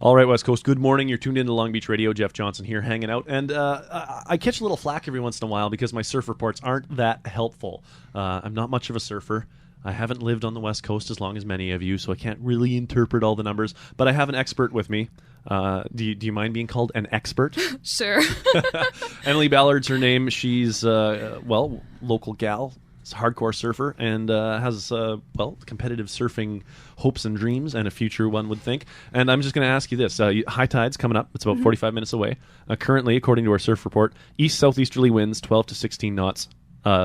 All right, West Coast, good morning. You're tuned into Long Beach Radio. Jeff Johnson here hanging out. And I catch a little flack every once in a while because my surf reports aren't that helpful. I'm not much of a surfer. I haven't lived on the West Coast as long as many of you, so I can't really interpret all the numbers. But I have an expert with me. Do you mind being called an expert? Sure. Emily Ballard's her name. She's, local gal. It's a hardcore surfer and has, competitive surfing hopes and dreams and a future, one would think. And I'm just going to ask you this. High tide's coming up. It's about 45 minutes away. Currently, according to our surf report, east-southeasterly winds, 12 to 16 knots.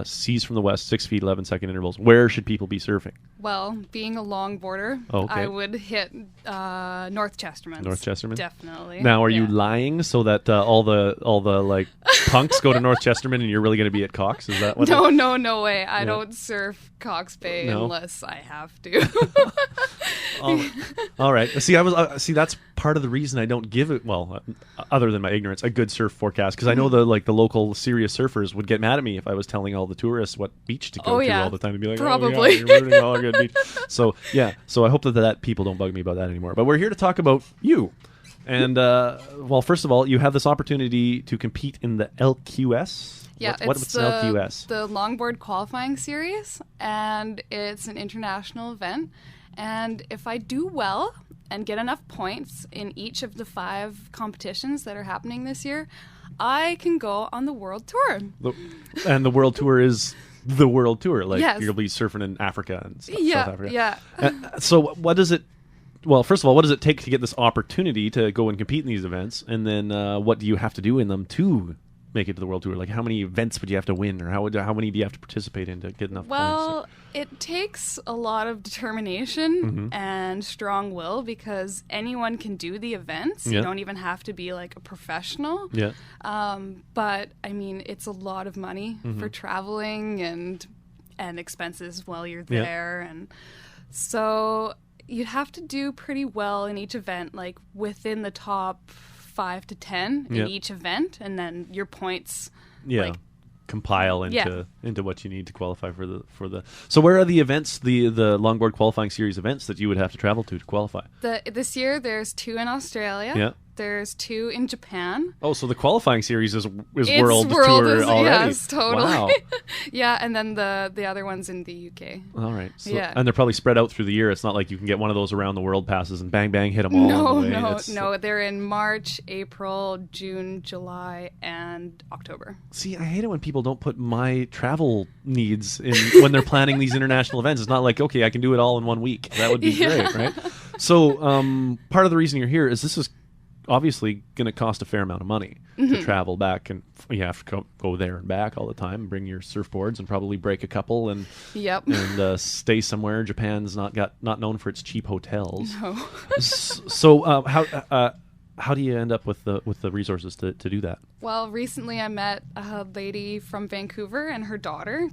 Seas from the west, 6 feet, 11-second intervals. Where should people be surfing? Well, being a longboarder, I would hit North Chesterman. North Chesterman? Definitely. Now, are you lying so that all the like punks go to North Chesterman and you're really going to be at Cox? Is that what? No way. I don't surf Cox Bay unless I have to. All right. See, that's part of the reason I don't give it. Well, other than my ignorance, a good surf forecast because I know the local serious surfers would get mad at me if I was telling all the tourists what beach to go to all the time to be like, probably. You're ruining all our good beach. So I hope that people don't bug me about that anymore. But we're here to talk about you. And first of all, you have this opportunity to compete in the LQS. Yeah, what's the LQS? The longboard qualifying series, and it's an international event. And if I do well and get enough points in each of the 5 competitions that are happening this year, I can go on the world tour. And the world tour is the world tour. Yes. You'll be surfing in Africa and South Africa. Yeah. So what does it... Well, first of all, what does it take to get this opportunity to go and compete in these events? And then what do you have to do in them to make it to the world tour? Like, how many events would you have to win, or how many do you have to participate in to get enough points? Well, it takes a lot of determination and strong will because anyone can do the events. You don't even have to be like a professional. Yeah. But I mean, it's a lot of money for traveling and expenses while you're there, and so you'd have to do pretty well in each event, like within the top 5 to 10 in each event, and then your points compile into what you need to qualify for the. So where are the events, the longboard qualifying series events that you would have to travel to qualify? This year there's 2 in Australia. Yeah. There's 2 in Japan. Oh, so the qualifying series is world tour already. Yes, totally. Wow. Yeah, and then the other one's in the UK. All right. So, and they're probably spread out through the year. It's not like you can get one of those around the world passes and bang, bang, hit them all on the way. No. They're in March, April, June, July, and October. See, I hate it when people don't put my travel needs in when they're planning these international events. It's not like, okay, I can do it all in 1 week. That would be great, right? So part of the reason you're here is this is obviously going to cost a fair amount of money to travel back, and you have to go there and back all the time, bring your surfboards and probably break a couple and stay somewhere. Japan's not known for its cheap hotels. No. So how do you end up with the resources to do that? Well, recently I met a lady from Vancouver and her daughter,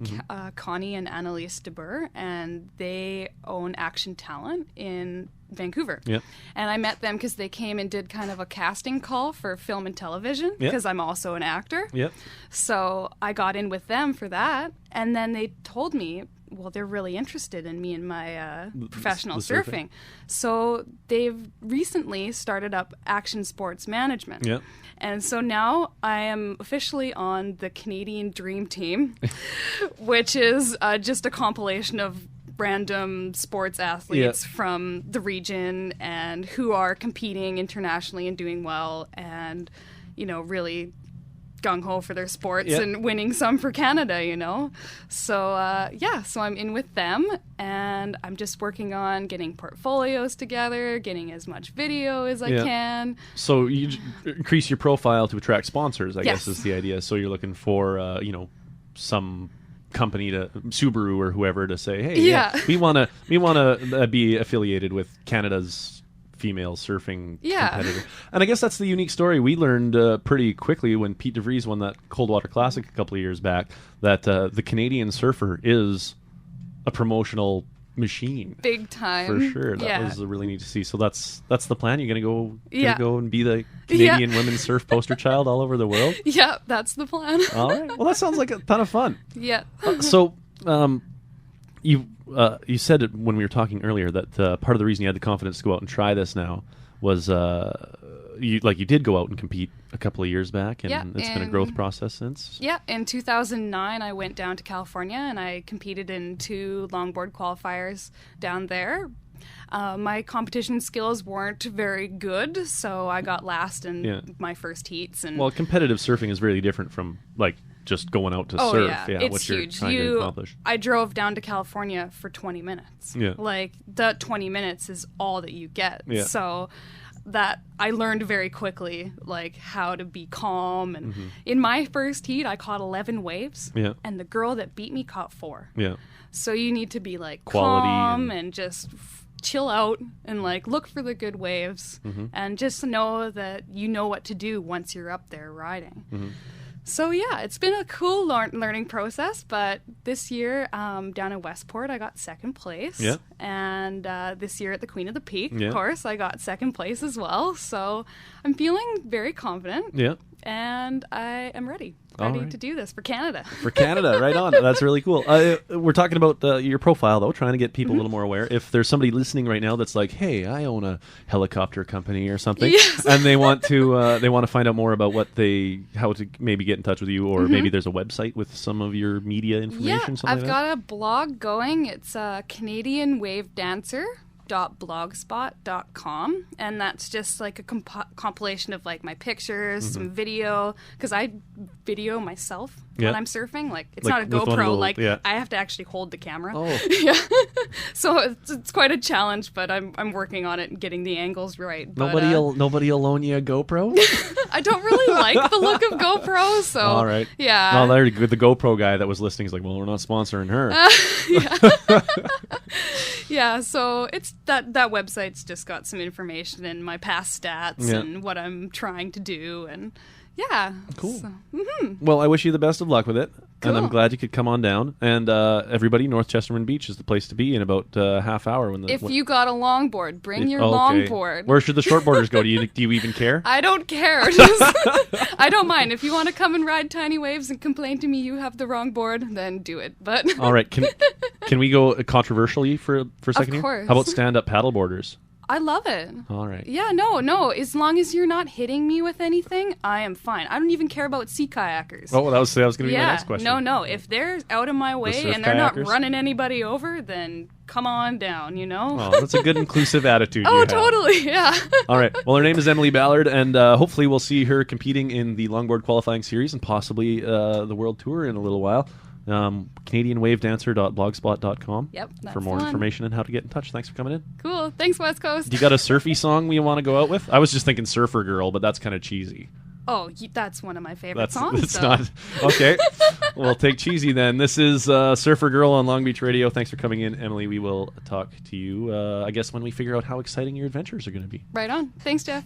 Connie and Annalise DeBur, and they own Action Talent in Vancouver. Yeah. And I met them because they came and did kind of a casting call for film and television because I'm also an actor. Yeah. So I got in with them for that, and then they told me, well, they're really interested in me and my professional surfing. So they've recently started up Action Sports Management. Yeah. And so now I am officially on the Canadian Dream Team, which is just a compilation of random sports athletes from the region and who are competing internationally and doing well and, really gung-ho for their sports and winning some for Canada, So, so I'm in with them, and I'm just working on getting portfolios together, getting as much video as I can. So you increase your profile to attract sponsors, I guess is the idea. So you're looking for, some company, to Subaru or whoever, to say, hey, we want to be affiliated with Canada's female surfing competitor. And I guess that's the unique story. We learned pretty quickly when Pete DeVries won that Coldwater Classic a couple of years back that the Canadian surfer is a promotional machine, big time, for sure. That was really neat to see. So that's the plan. You're gonna go and be the Canadian women's surf poster child all over the world. Yeah, that's the plan. All right. Well, that sounds like a ton of fun. Yeah. You said it when we were talking earlier that part of the reason you had the confidence to go out and try this now was you did go out and compete a couple of years back, and it's been a growth process since. Yeah, in 2009, I went down to California and I competed in 2 longboard qualifiers down there. My competition skills weren't very good, so I got last in my first heats. And competitive surfing is really different from just going out to surf. Yeah, it's what huge. You're trying to accomplish. I drove down to California for 20 minutes. Yeah. That 20 minutes is all that you get. Yeah. So that I learned very quickly, how to be calm. And in my first heat, I caught 11 waves. Yeah. And the girl that beat me caught 4. Yeah. So you need to be quality calm and just chill out and look for the good waves and just know that you know what to do once you're up there riding. So yeah, it's been a cool learning process, but this year down in Westport I got 2nd place. Yeah. And this year at the Queen of the Peak, yeah. of course, I got 2nd place as well. So I'm feeling very confident. Yeah. And I am ready to do this for Canada. For Canada, right on. That's really cool. We're talking about your profile, though, trying to get people a little more aware. If there's somebody listening right now that's like, hey, I own a helicopter company or something, yes. and they want to find out more about how to maybe get in touch with you, or maybe there's a website with some of your media information, something I've got a blog going. It's Canadian Wave Dancer. .blogspot.com, and that's just a compilation of my pictures, some video, because I video myself when I'm surfing. It's not a GoPro. I have to actually hold the camera. Oh. Yeah. So it's quite a challenge, but I'm working on it and getting the angles right. Nobody'll loan you a GoPro? I don't really like the look of GoPro, so all right. Yeah. Well, there, the GoPro guy that was listening is like, well, we're not sponsoring her. Yeah, so it's that website's just got some information and my past stats and what I'm trying to do, and cool. So, Well, I wish you the best of luck with it. Cool. And I'm glad you could come on down. And everybody, North Chesterman Beach is the place to be in about half hour. If you got a longboard, bring your longboard. Where should the shortboarders go? Do you even care? I don't care. I don't mind. If you want to come and ride tiny waves and complain to me you have the wrong board, then do it. But all right, can we go controversially for a second of course. Here? How about stand-up paddleboarders? I love it. All right. Yeah, no. As long as you're not hitting me with anything, I am fine. I don't even care about sea kayakers. Oh, that was going to be my next question. No. If they're out of my way and they're not running anybody over, then come on down, Oh, that's a good inclusive attitude. Oh, totally, yeah. All right. Well, her name is Emily Ballard, and hopefully we'll see her competing in the longboard qualifying series and possibly the World Tour in a little while. CanadianWaveDancer.blogspot.com for more information and how to get in touch. Thanks for coming in. Cool. Thanks, West Coast. You got a surfy song we want to go out with? I was just thinking Surfer Girl, but that's kind of cheesy. Oh, that's one of my favorite songs. It's not. Okay. We'll take cheesy then. This is Surfer Girl on Long Beach Radio. Thanks for coming in, Emily. We will talk to you, I guess, when we figure out how exciting your adventures are going to be. Right on. Thanks, Jeff.